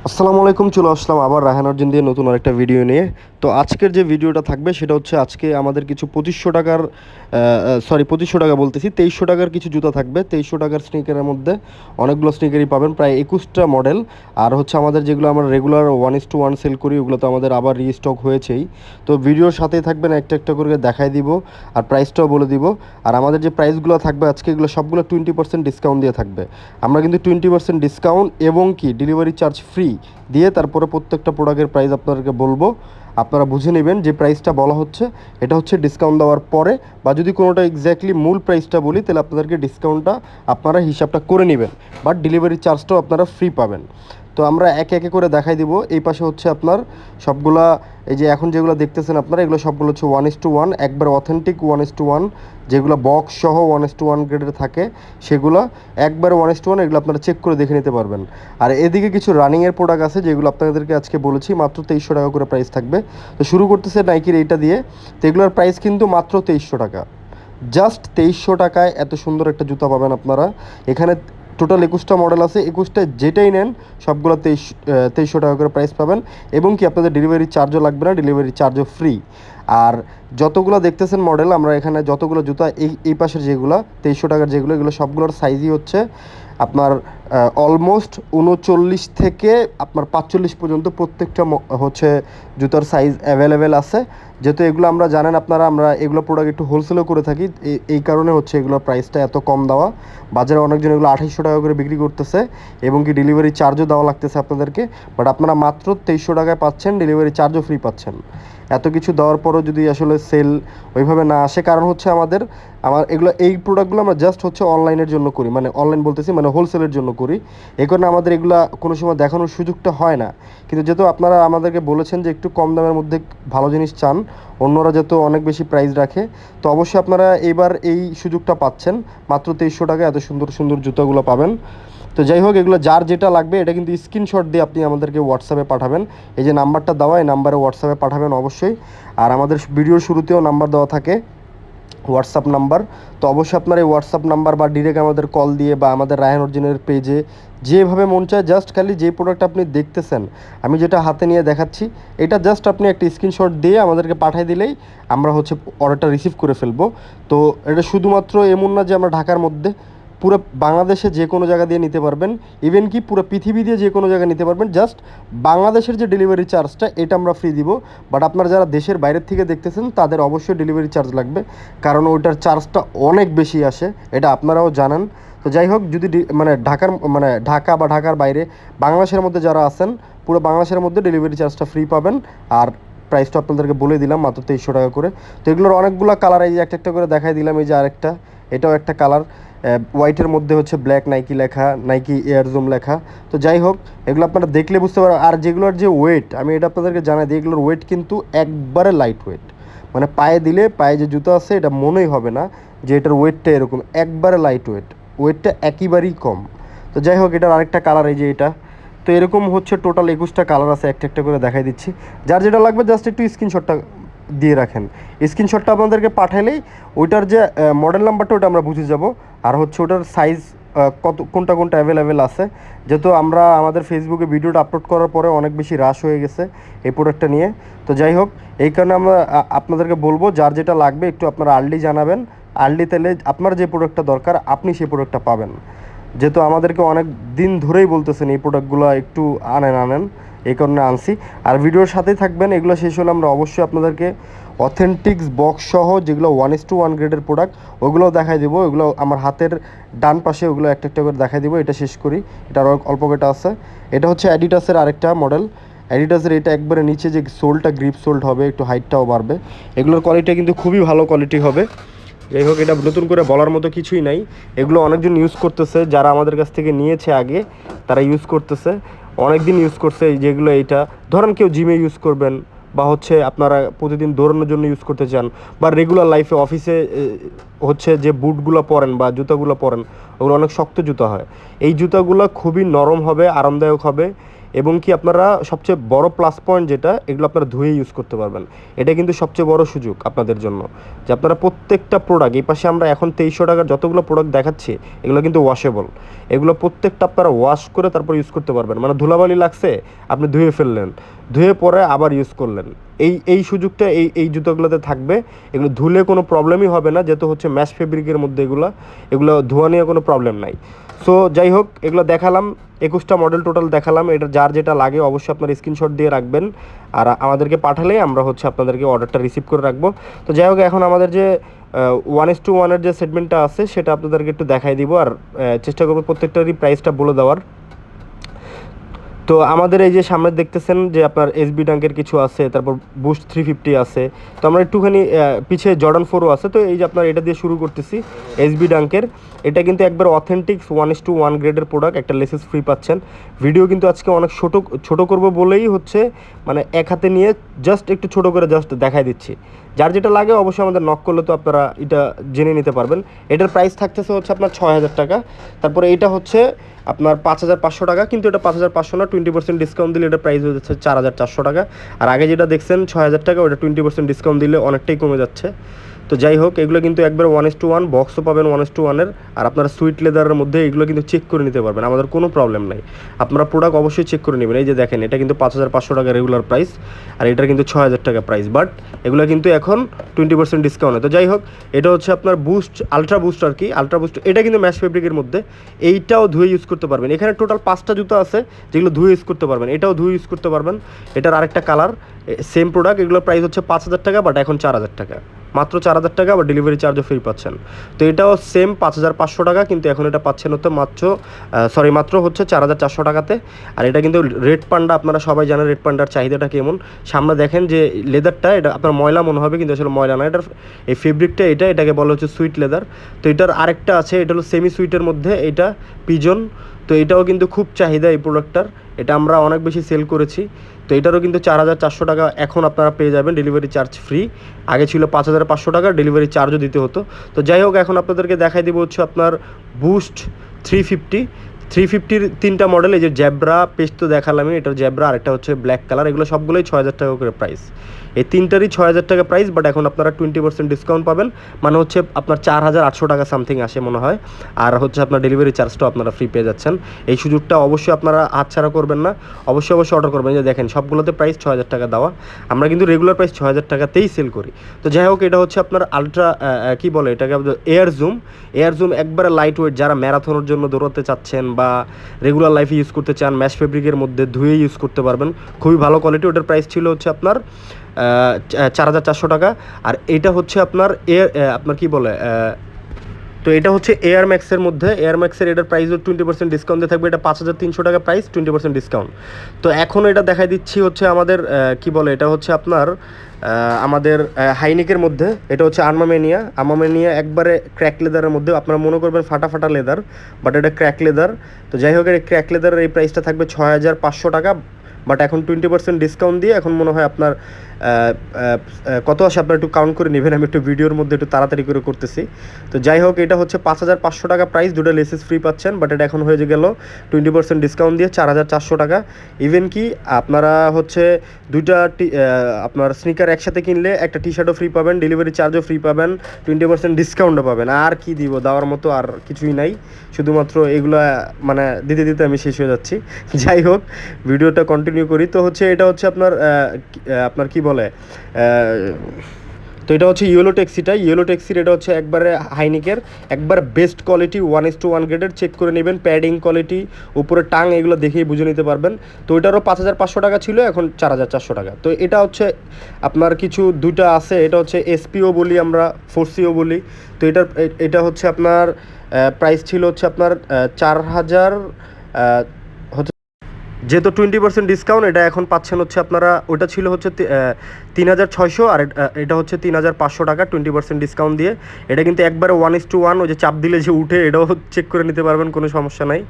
আসসালামু আলাইকুম, চলে আসলাম আবার রায়হান অর্জুন দিয়ে নতুন আরেকটা ভিডিও নিয়ে। তো আজকের যে ভিডিওটা থাকবে সেটা হচ্ছে আজকে আমাদের কিছু 2500 টাকার 2500 টাকা বলতেছি, 2300 টাকার কিছু জুতা থাকবে। 2300 টাকার স্নিকারের মধ্যে অনেকগুলো স্নিকারই পাবেন, প্রায় 21টা মডেল। আর হচ্ছে আমাদের যেগুলো আমরা রেগুলার 1:1 সেল করি ওগুলো তো আমাদের আবার রিস্টক হয়েছেই। তো ভিডিওর সাথেই থাকবেন, একটা একটা করে দেখাই দিব আর প্রাইসটাও বলে দিব। আর আমাদের যে প্রাইসগুলো থাকবে আজকে এগুলো সবগুলো 20% ডিসকাউন্ট দিয়ে থাকবে। আমরা কিন্তু 20% ডিসকাউন্ট এবং কি ডেলিভারি চার্জ ফ্রি দিয়ে তারপরে প্রত্যেকটা প্রোডাক্টের প্রাইস আপনাদেরকে বলবো। আপনারা বুঝে নেবেন যে প্রাইসটা বলা হচ্ছে এটা হচ্ছে ডিসকাউন্ট দেওয়ার পরে, বা যদি কোনোটা এক্স্যাক্টলি মূল প্রাইসটা বলি তাহলে আপনাদেরকে ডিসকাউন্টটা আপনারা হিসাবটা করে নেবেন, বাট ডেলিভারি চার্জটাও আপনারা ফ্রি পাবেন। তো আমরা একে একে করে দেখাই দিব। এই পাশে হচ্ছে আপনার সবগুলা, এই যে এখন যেগুলো দেখতেছেন আপনারা এগুলো সবগুলো হচ্ছে 1:1, একবার অথেন্টিক 1:1, যেগুলো বক্স সহ 1:1 গ্রেডের থাকে সেগুলো একবার 1:1, এগুলো আপনারা চেক করে দেখে নিতে পারবেন। আর এদিকে কিছু রানিংয়ের প্রোডাক্ট আছে যেগুলো আপনাদেরকে আজকে বলেছি মাত্র 2300 টাকা করে প্রাইস থাকবে। তো শুরু করতেছে নাইকির এইটা দিয়ে। তো এগুলোর প্রাইস কিন্তু মাত্র 2300 টাকা। জাস্ট 2300 টাকায় এত সুন্দর একটা জুতা পাবেন আপনারা এখানে। টোটাল 21টা মডেল আছে, 21টা যেটাই নেন সবগুলো 2300 টাকা করে প্রাইস পাবেন। এবং কি আপনাদের ডেলিভারি চার্জও লাগবে না, ডেলিভারি চার্জও ফ্রি। আর যতগুলো দেখতেছেন মডেল, আমরা এখানে যতগুলো জুতা এই পাশের যেগুলো 2300 টাকার যেগুলো, এগুলো সবগুলোর সাইজই হচ্ছে আপনার অলমোস্ট 39 থেকে আপনার 45 পর্যন্ত প্রত্যেকটা হচ্ছে জুতার সাইজ অ্যাভেলেবেল আছে। যেহেতু এগুলো আমরা জানেন আপনারা, আমরা এগুলো প্রোডাক্ট একটু হোলসেলও করে থাকি, এই কারণে হচ্ছে এগুলোর প্রাইসটা এত কম দেওয়া। বাজারে অনেকজন এগুলো 2800 টাকা করে বিক্রি করতেছে এবং কি ডেলিভারি চার্জও দেওয়া লাগতেছে আপনাদেরকে। বাট আপনারা মাত্র 2300 টাকায় পাচ্ছেন, ডেলিভারি চার্জও ফ্রি পাচ্ছেন। এত কিছু দেওয়ার পরও যদি আসলে সেল ওইভাবে না আসে, কারণ হচ্ছে আমার এগুলো এই প্রোডাক্টগুলো আমরা জাস্ট হচ্ছে অনলাইনের জন্য করি, মানে অনলাইন বলতেছি মানে হোলসেলের জন্য করি। এই কারণে আমাদের এগুলা কোনো সময় দেখানোর সুযোগটা হয় না। কিন্তু যেহেতু আপনারা আমাদেরকে বলেছেন যে একটু কম দামের মধ্যে ভালো জিনিস চান, অন্যরা যেহেতু অনেক বেশি প্রাইস রাখে, তো অবশ্যই আপনারা এবার এই সুযোগটা পাচ্ছেন। মাত্র 2300 টাকায় এত সুন্দর সুন্দর জুতোগুলো পাবেন। তো যাই হোক, এগুলো যার যেটা লাগবে এটা কিন্তু স্ক্রিনশট দিয়ে আপনি আমাদেরকে হোয়াটসঅ্যাপে পাঠাবেন। এই যে নাম্বারটা দেওয়া, এই নাম্বারে হোয়াটসঅ্যাপে পাঠাবেন অবশ্যই। আর আমাদের ভিডিওর শুরুতেও নাম্বার দেওয়া থাকে, হোয়াটসঅ্যাপ নাম্বার। তো অবশ্যই আপনার এই হোয়াটসঅ্যাপ নাম্বার বা ডিরেক্ট আমাদের কল দিয়ে বা আমাদের রায়হান অরিজিনের পেজে যেভাবে মন চায়, জাস্ট খালি যে প্রোডাক্ট আপনি দেখতেছেন, আমি যেটা হাতে নিয়ে দেখাচ্ছি, এটা জাস্ট আপনি একটা স্ক্রিনশট দিয়ে আমাদেরকে পাঠিয়ে দিলেই আমরা হচ্ছে অর্ডারটা রিসিভ করে ফেলবো। তো এটা শুধুমাত্র এমন না যে আমরা ঢাকার মধ্যে, পুরো বাংলাদেশে যে কোনো জায়গা দিয়ে নিতে পারবেন, ইভেন কি পুরো পৃথিবী দিয়ে যে কোনো জায়গায় নিতে পারবেন। জাস্ট বাংলাদেশের যে ডেলিভারি চার্জটা এটা আমরা ফ্রি দিব। বাট আপনারা যারা দেশের বাইরের থেকে দেখতেছেন তাদের অবশ্যই ডেলিভারি চার্জ লাগবে, কারণ ওইটার চার্জটা অনেক বেশি আসে, এটা আপনারাও জানেন। তো যাই হোক, যদি মানে ঢাকা বা ঢাকার বাইরে বাংলাদেশের মধ্যে যারা আছেন, পুরো বাংলাদেশের মধ্যে ডেলিভারি চার্জটা ফ্রি পাবেন। আর প্রাইসটা আপনাদেরকে বলে দিলাম মাত্র 2300 টাকা করে। তো এগুলোর অনেকগুলো কালার, এই যে একটা একটা করে দেখাই দিলাম। এই যে আরেকটা, এটাও একটা কালার, হোয়াইটের মধ্যে হচ্ছে ব্ল্যাক নাইকি লেখা, নাইকি এয়ার জুম লেখা। তো যাই হোক, এগুলো আপনারা দেখলে বুঝতে পারেন। আর যেগুলোর যে ওয়েট, আমি এটা আপনাদেরকে জানাই দিই, এগুলোর ওয়েট কিন্তু একবারে লাইট ওয়েট, মানে পায়ে দিলে পায়ে যে জুতো আছে এটা মনেই হবে না যে এটার ওয়েটটা এরকম, একবারে লাইট ওয়েট, ওয়েটটা একেবারেই কম। তো যাই হোক, এটার আরেকটা কালার এই যে এটা। তো এরকম হচ্ছে টোটাল 21টা কালার আছে, একটা একটা করে দেখাই দিচ্ছি। যার যেটা লাগবে জাস্ট একটু স্ক্রিনশটটা দিয়ে রাখেন। স্ক্রিনশটটা আপনাদেরকে পাঠালেই ওইটার যে মডেল নাম্বারটা ওটা আমরা বুঝে যাব। আর হচ্ছে ওটার সাইজ কত কোনটা কোনটা অ্যাভেলেবেল আছে। যেহেতু আমরা আমাদের ফেসবুকে ভিডিওটা আপলোড করার পরে অনেক বেশি রাশ হয়ে গেছে এই প্রোডাক্টটা নিয়ে। তো যাই হোক, এই কারণে আমরা আপনাদেরকে বলবো যার যেটা লাগবে একটু আপনারা আর্লি জানাবেন। আর্লি তাহলে আপনার যে প্রোডাক্টটা দরকার আপনি সেই প্রোডাক্টটা পাবেন। যেহেতু আমাদেরকে অনেক দিন ধরেই বলতেছেন এই প্রোডাক্টগুলো একটু আনেন আনেন, এই কারণে আনছি। আর ভিডিওর সাথেই থাকবেন। এগুলো শেষ হলে আমরা অবশ্যই আপনাদেরকে অথেন্টিক্স বক্স সহ যেগুলো 1:1 গ্রেডের প্রোডাক্ট ওগুলোও দেখাই দেবো। ওগুলো আমার হাতের ডান পাশে, ওগুলো একটা একটা করে দেখাই দেবো। এটা শেষ করি, এটা আরও অল্প কটা আছে। এটা হচ্ছে অ্যাডিডাসের আরেকটা মডেল। অ্যাডিডাসের এটা একবারে নিচে যে সোলটা গ্রিপ সোল্ড হবে, একটু হাইটটাও বাড়বে। এগুলোর কোয়ালিটি কিন্তু খুবই ভালো কোয়ালিটি হবে। যাই হোক, এটা নতুন করে বলার মতো কিছুই নাই। এগুলো অনেকজন ইউজ করতেছে, যারা আমাদের কাছ থেকে নিয়েছে আগে তারা ইউজ করতেছে, অনেক দিন ইউজ করছে। যেগুলো এইটা ধরেন কেউ জিমে ইউজ করবেন, বা হচ্ছে আপনারা প্রতিদিন দৌড়ানোর জন্য ইউজ করতে চান, বা রেগুলার লাইফে অফিসে হচ্ছে যে বুটগুলো পরেন বা জুতাগুলো পরেন, ওগুলো অনেক শক্ত জুতা হয়। এই জুতাগুলো খুবই নরম হবে, আরামদায়ক হবে এবং কি আপনারা সবচেয়ে বড় প্লাস পয়েন্ট যেটা, এগুলো আপনারা ধুয়ে ইউজ করতে পারবেন। এটা কিন্তু সবচেয়ে বড় সুযোগ আপনাদের জন্য, যে আপনারা প্রত্যেকটা প্রোডাক্ট, এই পাশে আমরা এখন 2300 টাকার যতগুলো প্রোডাক্ট দেখাচ্ছি এগুলো কিন্তু ওয়াশেবল। এগুলো প্রত্যেকটা আপনারা ওয়াশ করে তারপর ইউজ করতে পারবেন। মানে ধুলাবালি লাগছে, আপনি ধুয়ে ফেললেন, ধুয়ে পরে আবার ইউজ করলেন। এই সুযোগটা এই জুতোগুলোতে থাকবে। এগুলো ধুলে কোনো প্রবলেমই হবে না, যেহেতু হচ্ছে ম্যাশ ফেব্রিকের মধ্যে এগুলো ধোয়া নিয়ে কোনো প্রবলেম নাই। সো যাই হোক, এগুলো দেখালাম, 21টা মডেল টোটাল দেখালাম। এটা যার যেটা লাগে অবশ্যই আপনার স্ক্রিনশট দিয়ে রাখবেন, আর আমাদেরকে পাঠালেই আমরা হচ্ছে আপনাদেরকে অর্ডারটা রিসিভ করে রাখবো। তো যাই হোক, এখন আমাদের যে 1:1 যে সেগমেন্টটা আছে সেটা আপনাদেরকে একটু দেখাই দিব, আর চেষ্টা করবো প্রত্যেকটারই প্রাইসটা বলে দেওয়ার। তো আমাদের এই যে সামনে দেখতেছেন যে আপনার এসবি ডাঙ্কের কিছু আছে, তারপর বুস্ট 350 আছে। তো আমরা একটুখানি পিছিয়ে জর্ডান 4ও আছে। তো এই যে আপনার এটা দিয়ে শুরু করতেছি, এসবি ডাঙ্কের। এটা কিন্তু একবার অথেন্টিক 1:1 গ্রেডের প্রোডাক্ট, একটা লেসেস ফ্রি পাচ্ছেন। ভিডিও কিন্তু আজকে অনেক ছোট করব বলেই হচ্ছে, মানে এক হাতে নিয়ে জাস্ট একটু ছোট করে জাস্ট দেখাই দিচ্ছি। যার যেটা লাগে অবশ্যই আমাদের নক করলে তো আপনারা এটা জেনে নিতে পারবেন। এটার প্রাইস থাকতেছে হচ্ছে আপনার 6000 টাকা। তারপরে এইটা হচ্ছে আপনার 5500 টাকা, কিন্তু এটা 5500 না, 20% ডিসকাউন্ট দিলে এটা প্রাইস হয়ে যাচ্ছে 4400 টাকা। আর আগে যেটা দেখছেন 6000 টাকা, ওটা 20% ডিসকাউন্ট দিলে অনেকটাই কমে যাচ্ছে। তো যাই হোক, এগুলো কিন্তু একবার 1:1 বক্সও পাবেন 1:1-এর। আর আপনারা সুইট লেদারের মধ্যে এগুলো কিন্তু চেক করে নিতে পারবেন, আমাদের কোনো প্রবলেম নাই। আপনারা প্রোডাক্ট অবশ্যই চেক করে নেবেন। এই যে দেখেন, এটা কিন্তু 5500 টাকা রেগুলার প্রাইস, আর এটার কিন্তু 6000 টাকা প্রাইস, বাট এগুলো কিন্তু এখন 20% ডিসকাউন্ট। তো যাই হোক, এটা হচ্ছে আপনার বুস্ট, আলট্রা বুস্ট আর কি, আলট্রা বুস্ট। এটা কিন্তু ম্যাশ ফেব্রিকের মধ্যে, এইটাও ধুয়ে ইউজ করতে পারবেন। এখানে টোটাল 5টা জুতো আছে যেগুলো ধুয়ে ইউজ করতে পারবেন, এটাও ধুয়ে ইউজ করতে পারবেন। এটার আরেকটা কালার, সেম প্রোডাক্ট, এগুলোর প্রাইস হচ্ছে 5000 টাকা, বাট এখন 4000 টাকা, মাত্র 4000 টাকা, আবার ডেলিভারি চার্জও ফ্রি পাচ্ছেন। তো এটাও সেম 5500 টাকা, কিন্তু এখন এটা পাচ্ছেন হচ্ছে মাত্র হচ্ছে 4400 টাকাতে। আর এটা কিন্তু রেড পান্ডা, আপনারা সবাই জানেন রেড পান্ডার চাহিদাটা কেমন। সামনে দেখেন যে লেদারটা, এটা আপনার ময়লা মনে হবে, কিন্তু আসলে ময়লা না। এটার এই ফেব্রিকটা, এটাকে বলা হচ্ছে সুইট লেদার। তো এটার আরেকটা আছে, এটা হলো সেমি সুইটের মধ্যে, এটা পিজন। তো এটাও কিন্তু খুব চাহিদা এই প্রোডাক্টটার, এটা আমরা অনেক বেশি সেল করেছি। তো এটারও কিন্তু 4400 টাকা এখন আপনারা পেয়ে যাবেন, ডেলিভারি চার্জ ফ্রি। আগে ছিল 5500 টাকা, ডেলিভারি চার্জও দিতে হতো। তো যাই হোক, এখন আপনাদেরকে দেখাই দিব হচ্ছে আপনার বুস্ট 350 3টা মডেল। এই যে জ্যাব্রা পেস্ট তো দেখালামই, এটা জ্যাব্রা, আরেকটা হচ্ছে ব্ল্যাক কালার। এগুলো সবগুলোই 6000 টাকা করে প্রাইস, এই তিনটারই 6000 টাকা প্রাইস, বাট এখন আপনারা 20% ডিসকাউন্ট পাবেন। মানে হচ্ছে আপনার 4800 টাকা সামথিং আসে মনে হয়। আর হচ্ছে আপনার ডেলিভারি চার্জটাও আপনারা ফ্রি পেয়ে যাচ্ছেন। এই সুযোগটা অবশ্যই আপনারা হাতছাড়া করবেন না, অবশ্যই অর্ডার করবেন। যে দেখেন, সবগুলোতে প্রাইস 6000 টাকা দেওয়া, আমরা কিন্তু রেগুলার প্রাইস 6000 টাকাতেই সেল করি। তো যাই হোক, এটা হচ্ছে আপনার আলট্রা কী বলে এটাকে, এয়ার জুম একবারে লাইট ওয়েট। যারা ম্যারাথনের জন্য দৌড়াতে চাচ্ছেন বা রেগুলার লাইফে ইউজ করতে চান, ম্যাশ ফেব্রিকের মধ্যে ধুয়ে ইউজ করতে পারবেন, খুবই ভালো কোয়ালিটি। ওটার প্রাইস ছিল হচ্ছে আপনার 4400 টাকা। আর এটা হচ্ছে আপনার আপনার কি বলে, তো এটা হচ্ছে এয়ার ম্যাক্সের মধ্যে, এয়ার ম্যাক্সের এটার প্রাইসও 20% ডিসকাউন্ট দিয়ে থাকবে। এটা 5300 টাকা প্রাইস, 20% ডিসকাউন্ট। তো এখন এটা দেখাই দিচ্ছি হচ্ছে আমাদের কি বলে, এটা হচ্ছে আপনার আমাদের হাইনিকের মধ্যে। এটা হচ্ছে আর্মামেনিয়া একবারে ক্র্যাক লেদারের মধ্যে। আপনারা মনে করবেন ফাটা লেদার, বাট এটা ক্র্যাক লেদার। তো যাই হোক, এই ক্র্যাক লেদারের এই প্রাইসটা থাকবে 6500 টাকা, বাট এখন 20% ডিসকাউন্ট দিয়ে এখন মনে হয় আপনার কত আসে আপনার একটু কাউন্ট করে নেবেন। আমি একটু ভিডিওর মধ্যে একটু তাড়াতাড়ি করে করতেছি। তো যাই হোক, এটা হচ্ছে 5500 টাকা প্রাইস, দুটো লেসেস ফ্রি পাচ্ছেন, বাট এটা এখন হয়ে গেল 20% ডিসকাউন্ট দিয়ে 4400 টাকা। ইভেন কি আপনারা হচ্ছে দুইটা আপনার স্নিকার একসাথে কিনলে একটা টি শার্টও ফ্রি পাবেন, ডেলিভারি চার্জও ফ্রি পাবেন, 20% ডিসকাউন্টও পাবেন। আর কি দিব, দেওয়ার মতো আর কিছুই নাই, শুধুমাত্র এগুলো মানে দিতে আমি শেষ হয়ে যাচ্ছি। যাই হোক, ভিডিওটা কন্টিনিউ করি। তো হচ্ছে এটা হচ্ছে আপনার কি বলে, তো এটা হচ্ছে ইয়েলো ট্যাক্সির। এটা হচ্ছে একবারে হাইনিকের, একবার বেস্ট কোয়ালিটি 1:1 গ্রেডের। চেক করে নেবেন প্যাডিং কোয়ালিটি, উপরে টাং, এগুলো দেখেই বুঝে নিতে পারবেন। তো এটারও 5500 টাকা ছিল, এখন 4400 টাকা। তো এটা হচ্ছে আপনার কিছু দুইটা আছে, এটা হচ্ছে এসপিও বলি আমরা, 4সিও বলি। তো এটা হচ্ছে আপনার প্রাইস ছিল হচ্ছে আপনার 4000, যেহেতু 20% ডিসকাউন্ট, এটা এখন পাচ্ছেন হচ্ছে আপনারা, ওটা ছিল হচ্ছে 3600, আর এটা হচ্ছে 3500 টাকা 20% ডিসকাউন্ট দিয়ে। এটা কিন্তু একবারে 1:1, ওই যে চাপ দিলে যে উঠে, এটাও চেক করে নিতে পারবেন, কোনো সমস্যা নাই।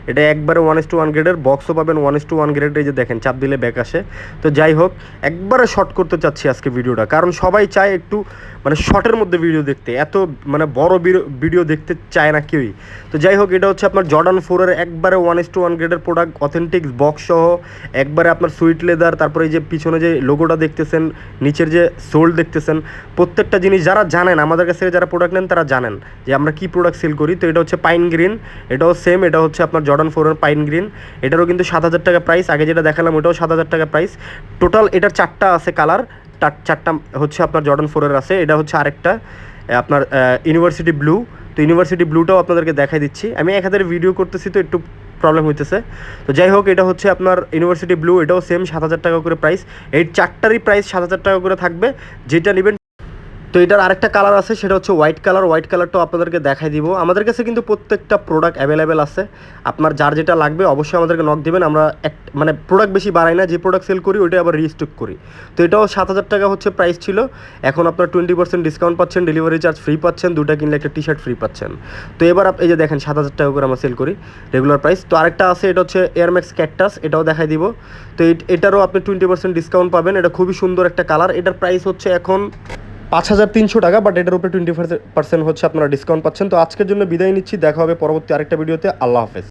এটা একবারে 1:1 গ্রেডের, বক্সও পাবেন 1:1 গ্রেডের। এই যে দেখেন, চাপ দিলে ব্যাক আসে। তো যাই হোক, একবারে শর্ট করতে চাচ্ছি আজকে ভিডিওটা, কারণ সবাই চায় একটু মানে শর্টের মধ্যে ভিডিও দেখতে, এত মানে বড় ভিডিও দেখতে চায় না কেউই। তো যাই হোক, এটা হচ্ছে আপনার জর্ডান 4-এর একবারে 1:1 গ্রেডের প্রোডাক্ট, অথেন্টিক বক্স বক্স সহ একবারে আপনার সুইট লেদার, তারপরে এই যে পিছনে যে লোগোটা দেখতেছেন, নিচের যে সোল দেখতেছেন, প্রত্যেকটা জিনিস যারা জানেন, আমাদের কাছ থেকে যারা প্রোডাক্ট নেন তারা জানেন যে আমরা কি প্রোডাক্ট সেল করি। তো এটা হচ্ছে পাইন গ্রিন, এটাও সেম, এটা হচ্ছে আপনার জর্ডান 4 পাইন গ্রিন, এটারও কিন্তু 7,000 টাকা প্রাইস। আগে যেটা দেখালাম ওটাও 7,000 টাকা প্রাইস। টোটাল এটার 4টা আছে কালার, 4টা হচ্ছে আপনার জর্ডান 4 আছে। এটা হচ্ছে আরেকটা আপনার ইউনিভার্সিটি ব্লু। তো ইউনিভার্সিটি ব্লুটাও আপনাদেরকে দেখাই দিচ্ছি। আমি এক হাতের ভিডিও করতেছি তো একটু প্রবলেম হইতেছে। তো যাই হোক, এটা হচ্ছে আপনার ইউনিভার্সিটি ব্লু, এটাও সেম 7,000 টাকা করে প্রাইস। এই 4টারই প্রাইস 7,000 টাকা করে থাকবে, যেটা নেবেন। তো এটার আরেকটা কালার আছে, সেটা হচ্ছে হোয়াইট কালার। হোয়াইট কালারটাও আপনাদেরকে দেখাই দিব। আমাদের কাছে কিন্তু প্রত্যেকটা প্রোডাক্ট অ্যাভেলেবেল আছে। আপনার যার যেটা লাগবে অবশ্যই আমাদেরকে নক দেবেন। আমরা মানে প্রোডাক্ট বেশি বাড়াই না, যে প্রোডাক্ট সেল করি ওইটাই আবার রিস্টক করি। তো এটাও 7,000 টাকা হচ্ছে প্রাইস ছিল। এখন আপনার 20% ডিসকাউন্ট পাচ্ছেন, ডেলিভারি চার্জ ফ্রি পাচ্ছেন, দুটা কিনলে একটা টি শার্ট ফ্রি পাচ্ছেন। তো এবার এই যে দেখেন 7,000 টাকা করে আমরা সেল করি রেগুলার প্রাইস। তো আরেকটা আছে, এটা হচ্ছে এয়ারম্যাক্স ক্যাকটাস, এটাও দেখাই দিব। তো এটারও আপনি 20% ডিসকাউন্ট পাবেন। এটা খুবই সুন্দর একটা কালার। এটার প্রাইস হচ্ছে এখন 5,300 টাকা, বাট এটার উপরে 20% হচ্ছে আপনারা ডিসকাউন্ট পাচ্ছেন। তো আজকের জন্য বিদায় নিচ্ছি, দেখা হবে পরবর্তী আরেকটা ভিডিওতে। আল্লাহ হাফেজ।